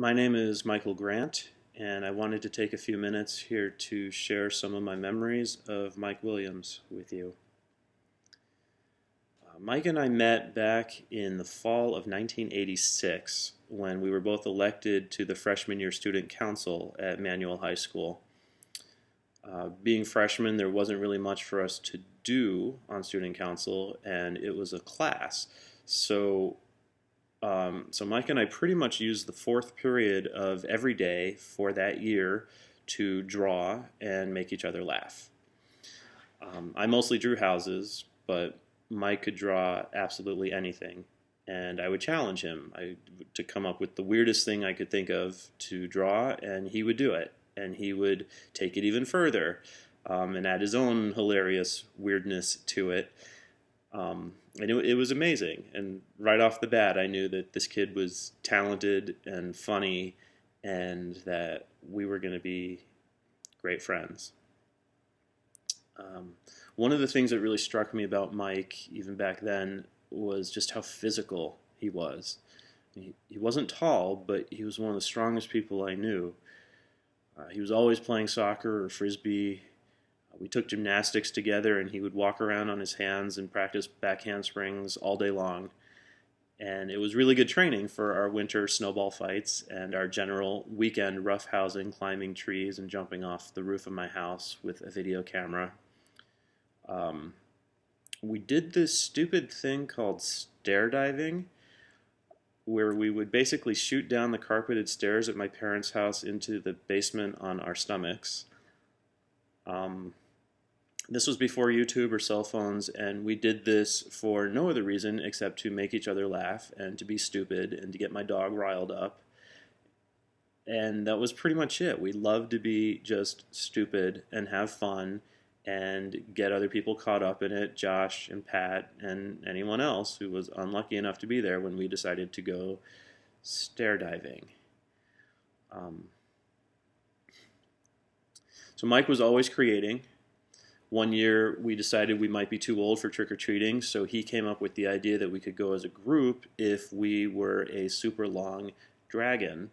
My name is Michael Grant, and I wanted to take a few minutes here to share some of my memories of Mike Williams with you. Mike and I met back in the fall of 1986 when we were both elected to the freshman year student council at Manual High School. Being freshmen, there wasn't really much for us to do on student council, and it was a class. So Mike and I pretty much used the fourth period of every day for that year to draw and make each other laugh. I mostly drew houses, but Mike could draw absolutely anything, and I would challenge him to come up with the weirdest thing I could think of to draw, and he would do it, and he would take it even further and add his own hilarious weirdness to it. And it was amazing. And right off the bat, I knew that this kid was talented and funny and that we were going to be great friends. One of the things that really struck me about Mike, even back then, was just how physical he was. He wasn't tall, but he was one of the strongest people I knew. He was always playing soccer or frisbee. We took gymnastics together, and he would walk around on his hands and practice back handsprings all day long. And it was really good training for our winter snowball fights and our general weekend roughhousing, climbing trees and jumping off the roof of my house with a video camera. We did this stupid thing called stair diving, where we would basically shoot down the carpeted stairs at my parents' house into the basement on our stomachs. This was before YouTube or cell phones, and we did this for no other reason except to make each other laugh and to be stupid and to get my dog riled up. And that was pretty much it. We loved to be just stupid and have fun and get other people caught up in it, Josh and Pat and anyone else who was unlucky enough to be there when we decided to go stair diving. So Mike was always creating. One year we decided we might be too old for trick-or-treating, so he came up with the idea that we could go as a group if we were a super long dragon.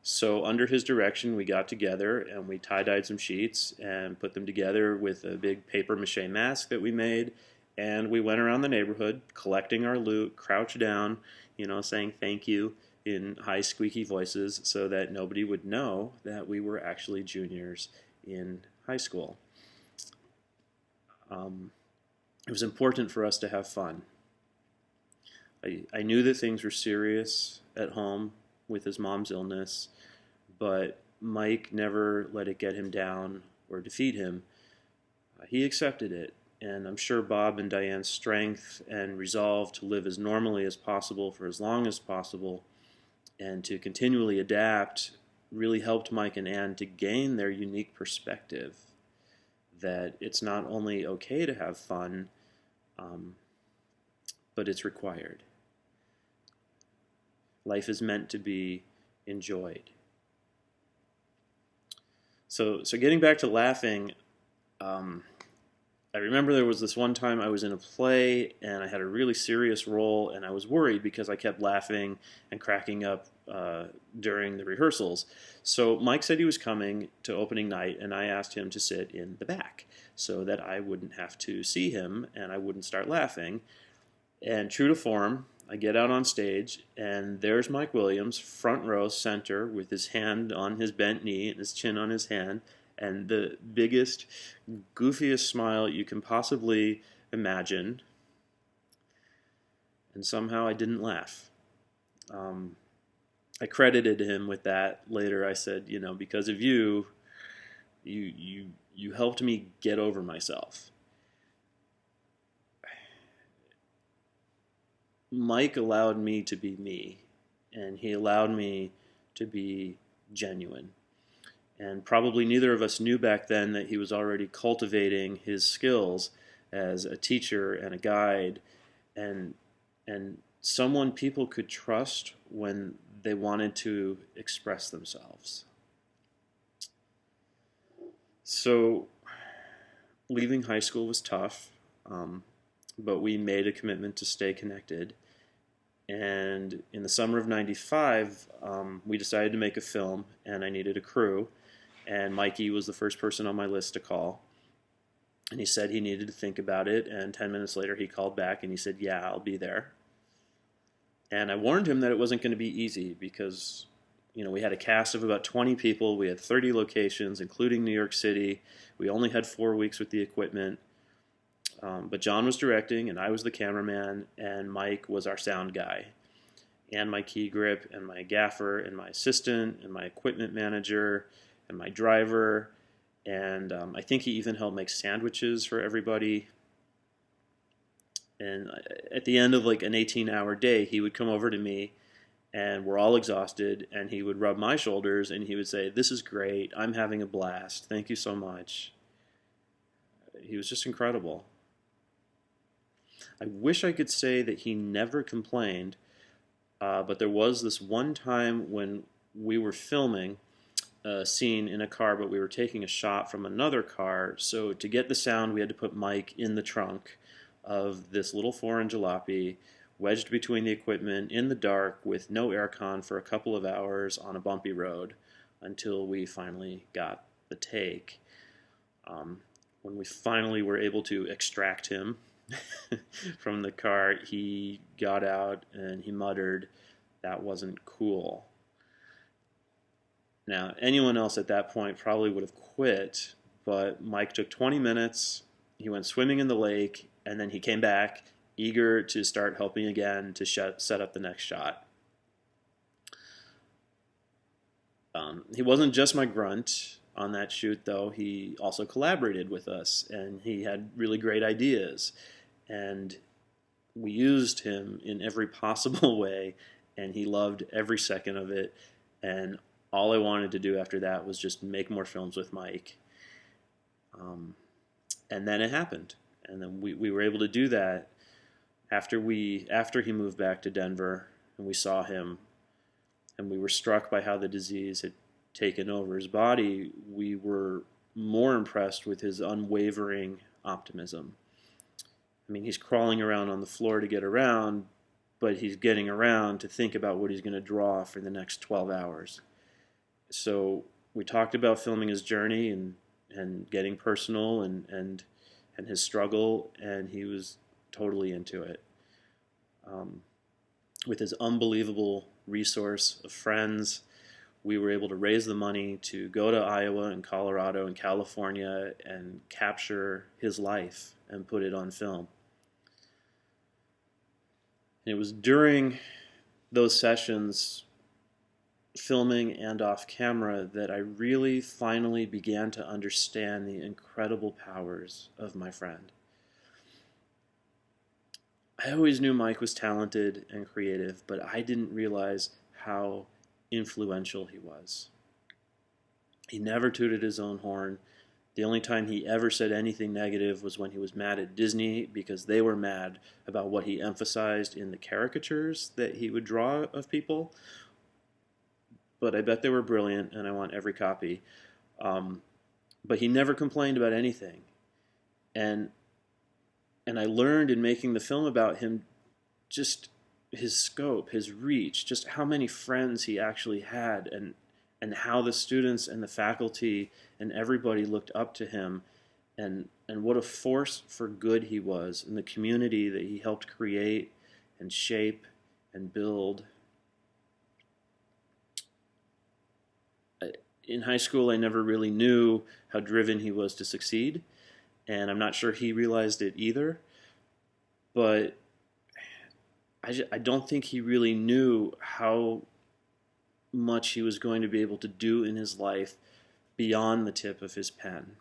So under his direction, we got together and we tie-dyed some sheets and put them together with a big paper mache mask that we made, and we went around the neighborhood collecting our loot, crouched down, saying thank you in high squeaky voices so that nobody would know that we were actually juniors in high school. It was important for us to have fun. I knew that things were serious at home with his mom's illness, but Mike never let it get him down or defeat him. He accepted it, and I'm sure Bob and Diane's strength and resolve to live as normally as possible for as long as possible and to continually adapt really helped Mike and Ann to gain their unique perspective that it's not only okay to have fun, but it's required. Life is meant to be enjoyed. So getting back to laughing, I remember there was this one time I was in a play and I had a really serious role, and I was worried because I kept laughing and cracking up during the rehearsals. So Mike said he was coming to opening night, and I asked him to sit in the back so that I wouldn't have to see him and I wouldn't start laughing. And true to form, I get out on stage, and there's Mike Williams, front row center, with his hand on his bent knee and his chin on his hand, and the biggest, goofiest smile you can possibly imagine. And somehow I didn't laugh. I credited him with that. Later I said, because of you helped me get over myself. Mike allowed me to be me, and he allowed me to be genuine. And probably neither of us knew back then that he was already cultivating his skills as a teacher and a guide and someone people could trust when they wanted to express themselves. So leaving high school was tough, but we made a commitment to stay connected. And in the summer of '95, we decided to make a film, and I needed a crew. And Mikey was the first person on my list to call. And he said he needed to think about it. And 10 minutes later, he called back and he said, "Yeah, I'll be there." And I warned him that it wasn't going to be easy because, we had a cast of about 20 people. We had 30 locations, including New York City. We only had 4 weeks with the equipment. But John was directing, and I was the cameraman, and Mike was our sound guy, and my key grip, and my gaffer, and my assistant, and my equipment manager, and my driver. And I think he even helped make sandwiches for everybody. And at the end of like an 18-hour day, he would come over to me, and we're all exhausted, and he would rub my shoulders, and he would say, "This is great. I'm having a blast. Thank you so much." He was just incredible. I wish I could say that he never complained, but there was this one time when we were filming a scene in a car, but we were taking a shot from another car. So to get the sound, we had to put Mike in the trunk of this little foreign jalopy, wedged between the equipment in the dark with no aircon for a couple of hours on a bumpy road until we finally got the take. When we finally were able to extract him from the car, he got out and he muttered, "That wasn't cool." Now, anyone else at that point probably would have quit, but Mike took 20 minutes, he went swimming in the lake, and then he came back, eager to start helping again to set up the next shot. He wasn't just my grunt on that shoot, though. He also collaborated with us, and he had really great ideas. And we used him in every possible way, and he loved every second of it. And all I wanted to do after that was just make more films with Mike. And then it happened. And then we were able to do that after he moved back to Denver, and we saw him, and we were struck by how the disease had taken over his body. We were more impressed with his unwavering optimism. I mean, he's crawling around on the floor to get around, but he's getting around to think about what he's going to draw for the next 12 hours. So we talked about filming his journey and getting personal and his struggle, and he was totally into it. With his unbelievable resource of friends, we were able to raise the money to go to Iowa and Colorado and California and capture his life and put it on film. And it was during those sessions, filming and off camera, that I really finally began to understand the incredible powers of my friend. I always knew Mike was talented and creative, but I didn't realize how influential he was. He never tooted his own horn. The only time he ever said anything negative was when he was mad at Disney because they were mad about what he emphasized in the caricatures that he would draw of people. But I bet they were brilliant, and I want every copy. But he never complained about anything. And I learned in making the film about him just his scope, his reach, just how many friends he actually had, and how the students and the faculty and everybody looked up to him, and what a force for good he was in the community that he helped create and shape and build. In high school, I never really knew how driven he was to succeed, and I'm not sure he realized it either, but I don't think he really knew how much he was going to be able to do in his life beyond the tip of his pen.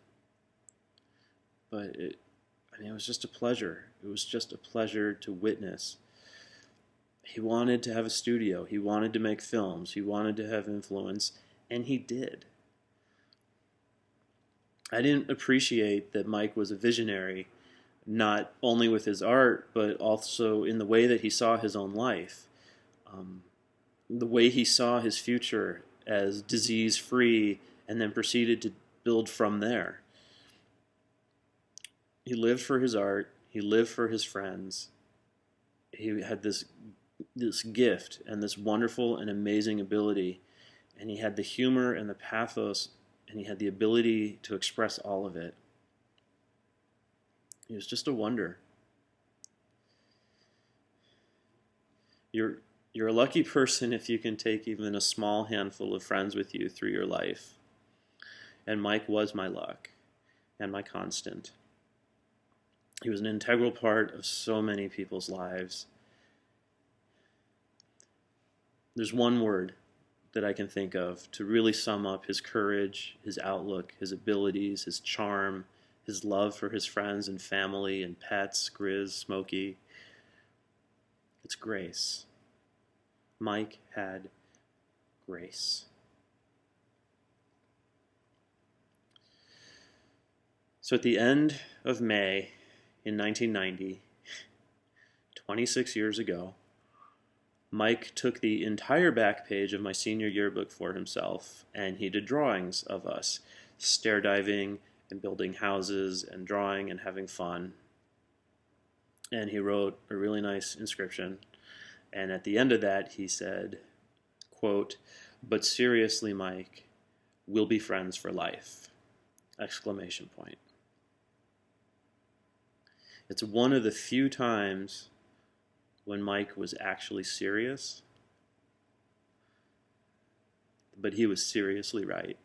But it was just a pleasure. It was just a pleasure to witness. He wanted to have a studio. He wanted to make films. He wanted to have influence, and he did. I didn't appreciate that Mike was a visionary, not only with his art, but also in the way that he saw his own life. The way he saw his future as disease-free and then proceeded to build from there. He lived for his art. He lived for his friends. He had this this gift and this wonderful and amazing ability, and he had the humor and the pathos, and he had the ability to express all of it. He was just a wonder. You're a lucky person if you can take even a small handful of friends with you through your life. And Mike was my luck and my constant. He was an integral part of so many people's lives. There's one word that I can think of to really sum up his courage, his outlook, his abilities, his charm, his love for his friends and family and pets, Grizz, Smokey. It's grace. Mike had grace. So at the end of May in 1990, 26 years ago, Mike took the entire back page of my senior yearbook for himself, and he did drawings of us, stair diving and building houses and drawing and having fun. And he wrote a really nice inscription. And at the end of that, he said, quote, "But seriously, Mike, we'll be friends for life!" Exclamation point. It's one of the few times when Mike was actually serious, but he was seriously right.